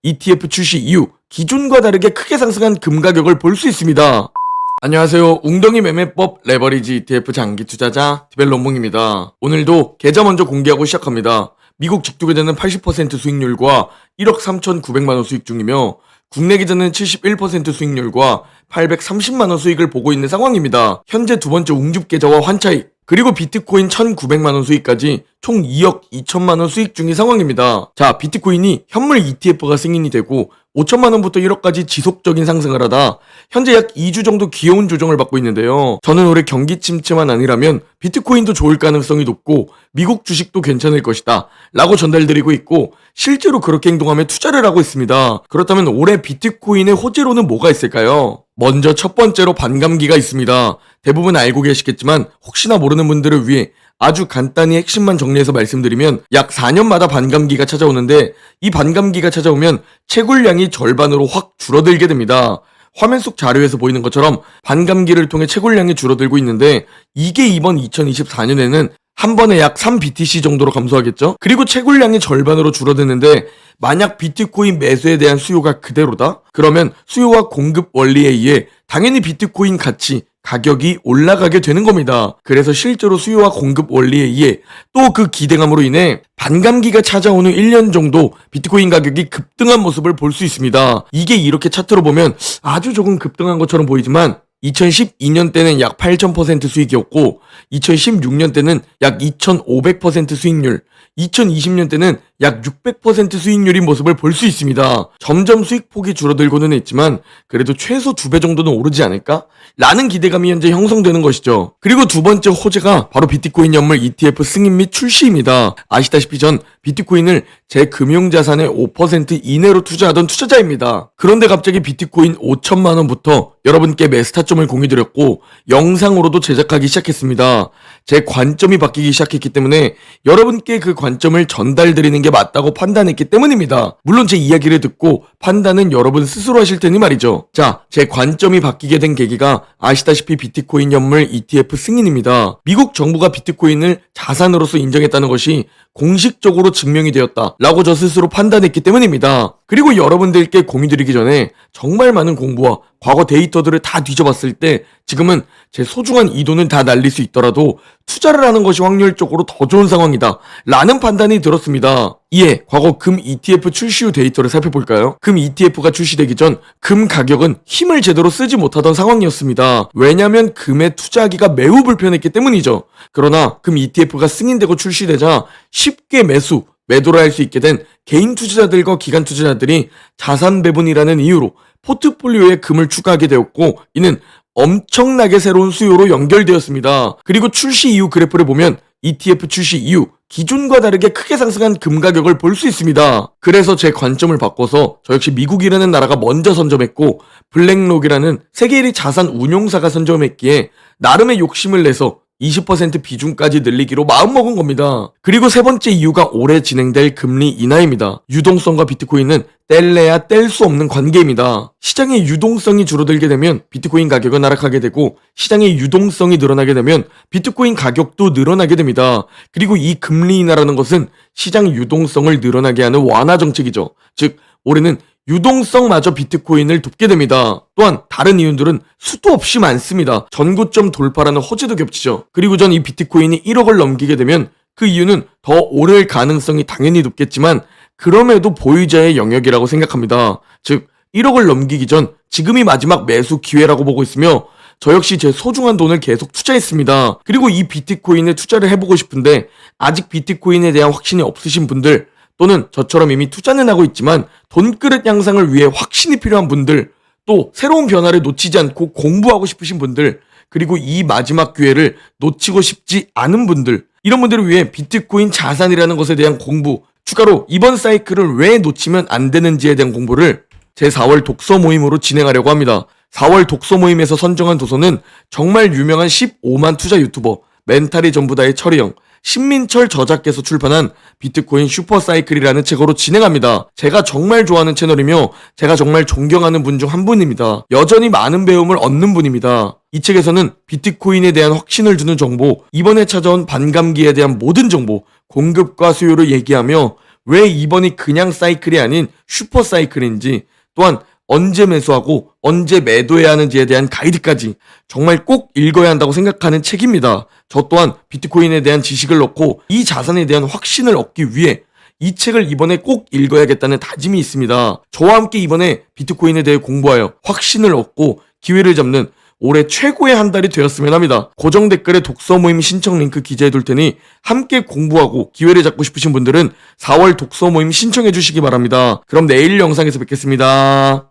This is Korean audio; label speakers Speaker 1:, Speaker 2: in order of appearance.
Speaker 1: ETF 출시 이후 기존과 다르게 크게 상승한 금 가격을 볼 수 있습니다. 안녕하세요. 웅덩이 매매법 레버리지 ETF 장기 투자자 디벨론몽입니다. 오늘도 계좌 먼저 공개하고 시작합니다. 미국 직두계좌는 80% 수익률과 1억 3,900만원 수익 중이며 국내 계좌는 71% 수익률과 830만원 수익을 보고 있는 상황입니다. 현재 두 번째 웅줍 계좌와 환차익 그리고 비트코인 1,900만원 수익까지 총 2억 2천만원 수익 중인 상황입니다. 자, 비트코인이 현물 ETF가 승인이 되고 5천만원부터 1억까지 지속적인 상승을 하다 현재 약 2주 정도 귀여운 조정을 받고 있는데요. 저는 올해 경기 침체만 아니라면 비트코인도 좋을 가능성이 높고 미국 주식도 괜찮을 것이다 라고 전달드리고 있고 실제로 그렇게 행동하며 투자를 하고 있습니다. 그렇다면 올해 비트코인의 호재로는 뭐가 있을까요? 먼저 첫 번째로 반감기가 있습니다. 대부분 알고 계시겠지만 혹시나 모르는 분들을 위해 아주 간단히 핵심만 정리해서 말씀드리면 약 4년마다 반감기가 찾아오는데 이 반감기가 찾아오면 채굴량이 절반으로 확 줄어들게 됩니다. 화면 속 자료에서 보이는 것처럼 반감기를 통해 채굴량이 줄어들고 있는데 이게 이번 2024년에는 한 번에 약 3BTC 정도로 감소하겠죠? 그리고 채굴량이 절반으로 줄어드는데 만약 비트코인 매수에 대한 수요가 그대로다? 그러면 수요와 공급 원리에 의해 당연히 비트코인 가격이 올라가게 되는 겁니다. 그래서 실제로 수요와 공급 원리에 의해 또 그 기대감으로 인해 반감기가 찾아오는 1년 정도 비트코인 가격이 급등한 모습을 볼 수 있습니다. 이게 이렇게 차트로 보면 아주 조금 급등한 것처럼 보이지만 2012년 때는 약 8,000% 수익이었고 2016년 때는 약 2,500% 수익률, 2020년 때는 약 600% 수익률인 모습을 볼 수 있습니다. 점점 수익폭이 줄어들고는 있지만 그래도 최소 2배 정도는 오르지 않을까? 라는 기대감이 현재 형성되는 것이죠. 그리고 두 번째 호재가 바로 비트코인 연물 ETF 승인 및 출시입니다. 아시다시피 전 비트코인을 제 금융자산의 5% 이내로 투자하던 투자자입니다. 그런데 갑자기 비트코인 5천만원부터 여러분께 매스타점을 공유드렸고 영상으로도 제작하기 시작했습니다. 제 관점이 바뀌기 시작했기 때문에 여러분께 그 관점을 전달드리는 게 맞다고 판단했기 때문입니다. 물론 제 이야기를 듣고 판단은 여러분 스스로 하실 테니 말이죠. 자, 제 관점이 바뀌게 된 계기가 아시다시피 비트코인 연물 ETF 승인입니다. 미국 정부가 비트코인을 자산으로서 인정했다는 것이 공식적으로 증명이 되었다 라고 저 스스로 판단했기 때문입니다. 그리고 여러분들께 공유드리기 전에 정말 많은 공부와 과거 데이터들을 다 뒤져봤을 때 지금은 제 소중한 이 돈을 다 날릴 수 있더라도 투자를 하는 것이 확률적으로 더 좋은 상황이다 라는 판단이 들었습니다. 이에 과거 금 ETF 출시 후 데이터를 살펴볼까요? 금 ETF가 출시되기 전 금 가격은 힘을 제대로 쓰지 못하던 상황이었습니다. 왜냐하면 금에 투자하기가 매우 불편했기 때문이죠. 그러나 금 ETF가 승인되고 출시되자 쉽게 매도를 할 수 있게 된 개인 투자자들과 기관 투자자들이 자산 배분이라는 이유로 포트폴리오에 금을 추가하게 되었고 이는 엄청나게 새로운 수요로 연결되었습니다. 그리고 출시 이후 그래프를 보면 ETF 출시 이후 기존과 다르게 크게 상승한 금 가격을 볼 수 있습니다. 그래서 제 관점을 바꿔서 저 역시 미국이라는 나라가 먼저 선점했고 블랙록이라는 세계 1위 자산 운용사가 선점했기에 나름의 욕심을 내서 20% 비중까지 늘리기로 마음먹은 겁니다. 그리고 세 번째 이유가 올해 진행될 금리 인하입니다. 유동성과 비트코인은 뗄래야 뗄 수 없는 관계입니다. 시장의 유동성이 줄어들게 되면 비트코인 가격은 하락하게 되고 시장의 유동성이 늘어나게 되면 비트코인 가격도 늘어나게 됩니다. 그리고 이 금리 인하라는 것은 시장 유동성을 늘어나게 하는 완화 정책이죠. 즉 올해는 유동성마저 비트코인을 돕게 됩니다. 또한 다른 이유들은 수도 없이 많습니다. 전고점 돌파라는 호재도 겹치죠. 그리고 전 이 비트코인이 1억을 넘기게 되면 그 이유는 더 오를 가능성이 당연히 높겠지만 그럼에도 보유자의 영역이라고 생각합니다. 즉 1억을 넘기기 전 지금이 마지막 매수 기회라고 보고 있으며 저 역시 제 소중한 돈을 계속 투자했습니다. 그리고 이 비트코인에 투자를 해보고 싶은데 아직 비트코인에 대한 확신이 없으신 분들 또는 저처럼 이미 투자는 하고 있지만 돈그릇 양상을 위해 확신이 필요한 분들 또 새로운 변화를 놓치지 않고 공부하고 싶으신 분들 그리고 이 마지막 기회를 놓치고 싶지 않은 분들 이런 분들을 위해 비트코인 자산이라는 것에 대한 공부 추가로 이번 사이클을 왜 놓치면 안 되는지에 대한 공부를 제 4월 독서 모임으로 진행하려고 합니다. 4월 독서 모임에서 선정한 도서는 정말 유명한 15만 투자 유튜버 멘탈이 전부다의 철이형 신민철 저자께서 출판한 비트코인 슈퍼사이클이라는 책으로 진행합니다. 제가 정말 좋아하는 채널이며 제가 정말 존경하는 분 중 한 분입니다. 여전히 많은 배움을 얻는 분입니다. 이 책에서는 비트코인에 대한 확신을 주는 정보, 이번에 찾아온 반감기에 대한 모든 정보, 공급과 수요를 얘기하며 왜 이번이 그냥 사이클이 아닌 슈퍼 사이클인지, 또한 언제 매수하고 언제 매도해야 하는지에 대한 가이드까지 정말 꼭 읽어야 한다고 생각하는 책입니다. 저 또한 비트코인에 대한 지식을 넣고 이 자산에 대한 확신을 얻기 위해 이 책을 이번에 꼭 읽어야겠다는 다짐이 있습니다. 저와 함께 이번에 비트코인에 대해 공부하여 확신을 얻고 기회를 잡는 올해 최고의 한 달이 되었으면 합니다. 고정 댓글에 독서 모임 신청 링크 기재해 둘 테니 함께 공부하고 기회를 잡고 싶으신 분들은 4월 독서 모임 신청해 주시기 바랍니다. 그럼 내일 영상에서 뵙겠습니다.